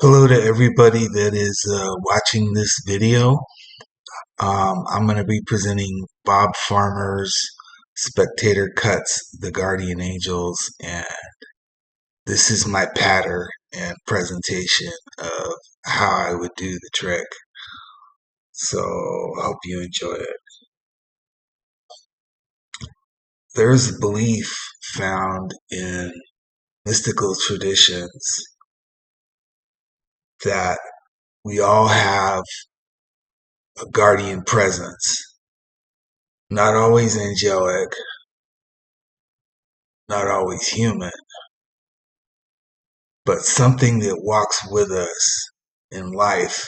Hello to everybody that is watching this video. I'm going to be presenting Bob Farmer's Spectator Cuts, The Guardian Angels, and this is my pattern and presentation of how I would do the trick. So I hope you enjoy it. There's a belief found in mystical traditions that we all have a guardian presence. Not always angelic, not always human, but something that walks with us in life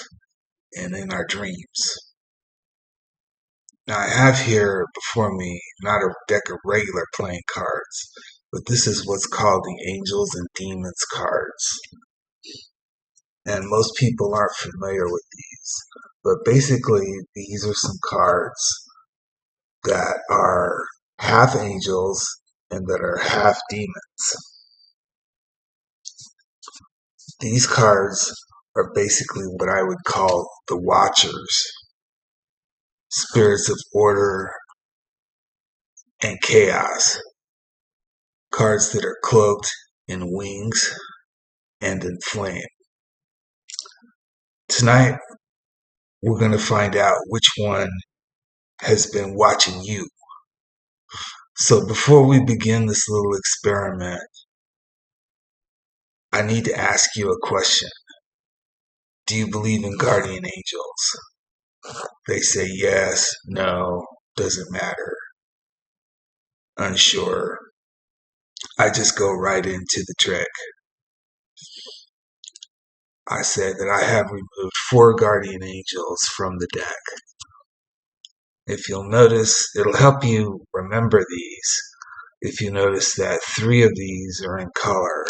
and in our dreams. Now I have here before me not a deck of regular playing cards, but this is what's called the Angels and Demons cards. And most people aren't familiar with these, but basically these are some cards that are half angels and that are half demons. These cards are basically what I would call the Watchers, spirits of order and chaos, cards that are cloaked in wings and in flame. Tonight, we're going to find out which one has been watching you. So before we begin this little experiment, I need to ask you a question. Do you believe in guardian angels? They say yes, no, doesn't matter, unsure. I just go right into the trick. I said that I have removed 4 guardian angels from the deck. If you'll notice, it'll help you remember these. If you notice that 3 of these are in color.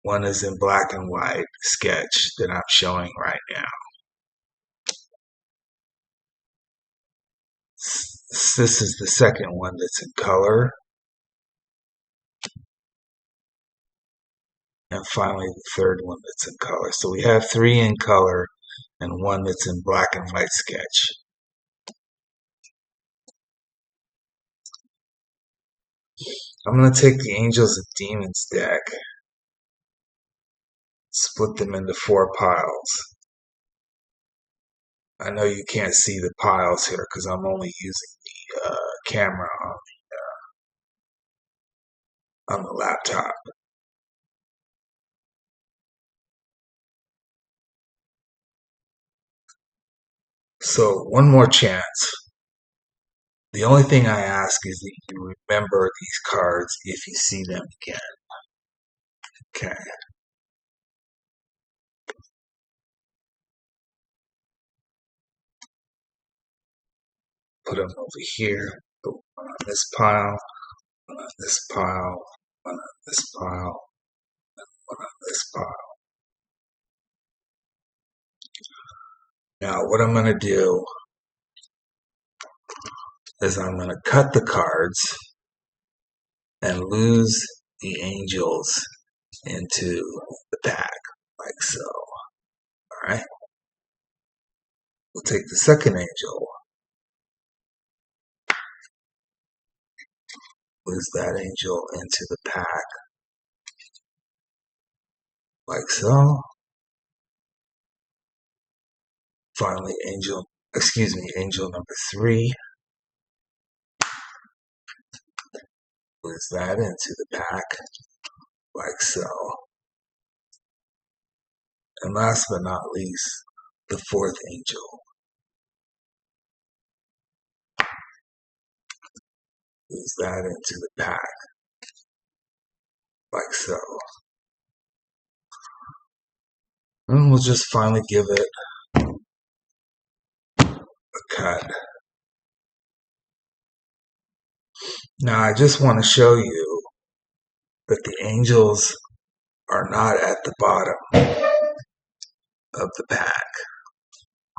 One is in black and white sketch that I'm showing right now. This is the second one that's in color. And finally the third one that's in color. So we have 3 in color and 1 that's in black and white sketch. I'm going to take the Angels and Demons deck, split them into 4 piles. I know you can't see the piles here because I'm only using the camera on the laptop. So one more chance. The only thing I ask is that you remember these cards if you see them again. Okay. Put them over here. Put one on this pile, one on this pile, one on this pile, one on this pile. Now what I'm going to do is I'm going to cut the cards and lose the angels into the pack, like so. Alright? We'll take the second angel, lose that angel into the pack, like so. Finally, angel number 3, lose that into the pack, like so. And last but not least, the 4th angel. Lose that into the pack, like so. And we'll just finally give it a cut. Now I just want to show you that the angels are not at the bottom of the pack.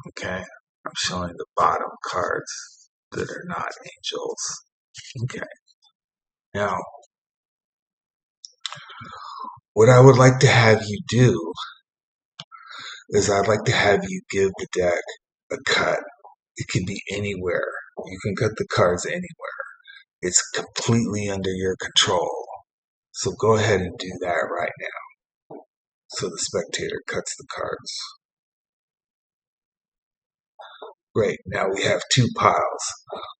Okay? I'm showing the bottom cards that are not angels. Okay. Now, What I would like to have you do is I'd like to have you give the deck a cut. It could be anywhere. You can cut the cards anywhere. It's completely under your control. So go ahead and do that right now. So the spectator cuts the cards. Great. Now we have two piles.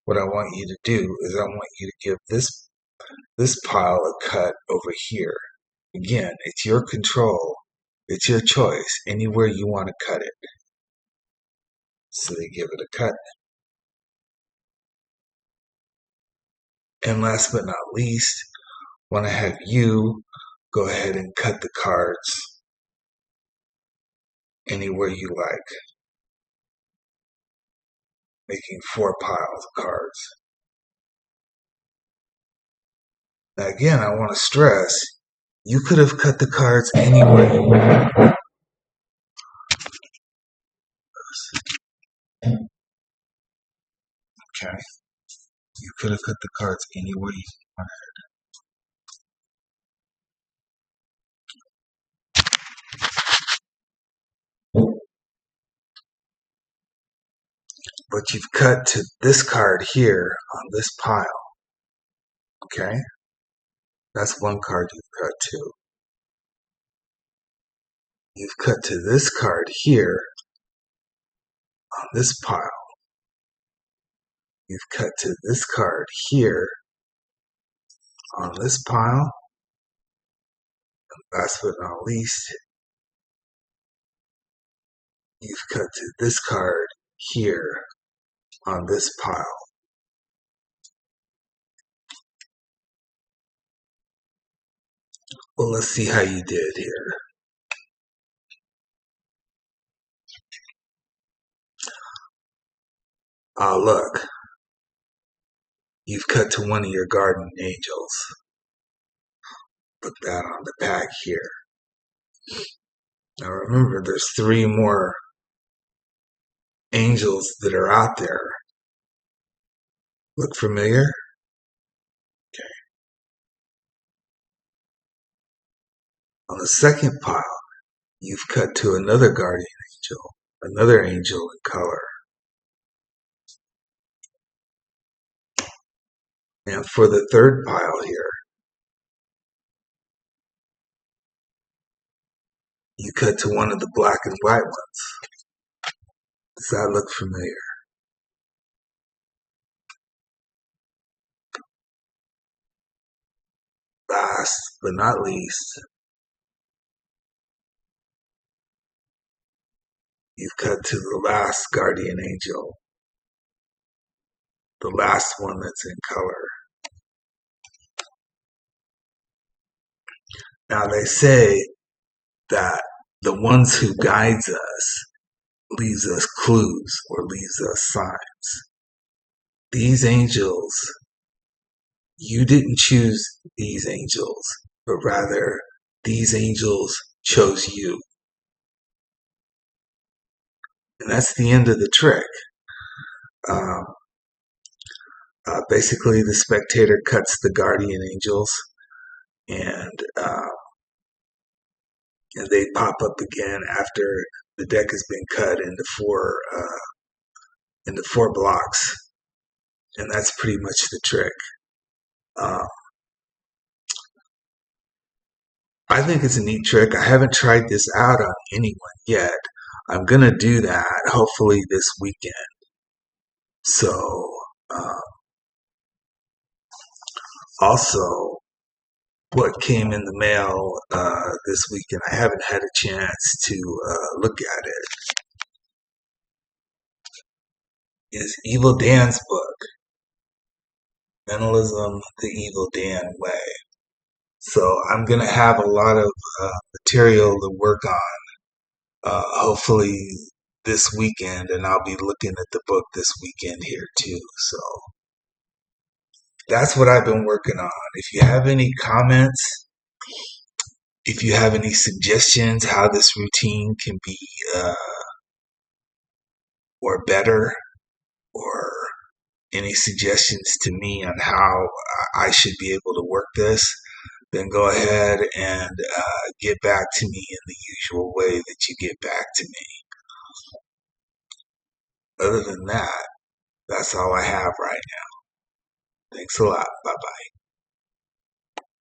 What I want you to do is I want you to give this pile a cut over here. Again, it's your control. It's your choice. Anywhere you want to cut it. So they give it a cut. And last but not least, I want to have you go ahead and cut the cards anywhere you like, making 4 piles of cards. Now again, I want to stress, you could have cut the cards anywhere you want. Okay? You could have cut the cards anywhere you wanted. But you've cut to this card here on this pile. Okay? That's one card you've cut to. You've cut to this card here on this pile. You've cut to this card here on this pile. And last but not least, you've cut to this card here on this pile. Well, let's see how you did here. Look, you've cut to one of your guardian angels. Put that on the back here. Now remember, there's 3 more angels that are out there. Look familiar? Okay. On the second pile, you've cut to another guardian angel, another angel in color. And for the third pile here, you cut to one of the black and white ones. Does that look familiar? Last but not least, you've cut to the last guardian angel, the last one that's in color. Now they say that the ones who guides us leaves us clues or leaves us signs. These angels, you didn't choose these angels, but rather these angels chose you. And that's the end of the trick. Basically, the spectator cuts the guardian angels, and they pop up again after the deck has been cut into four blocks, and that's pretty much the trick. I think it's a neat trick. I haven't tried this out on anyone yet. I'm gonna do that hopefully this weekend. So also, what came in the mail this weekend, I haven't had a chance to look at it, is Evil Dan's book, Mentalism the Evil Dan Way. So I'm going to have a lot of material to work on, hopefully this weekend, and I'll be looking at the book this weekend here too. So that's what I've been working on. If you have any comments, if you have any suggestions how this routine can be or better, or any suggestions to me on how I should be able to work this, then go ahead and get back to me in the usual way that you get back to me. Other than that, that's all I have right now. Thanks a lot. Bye bye.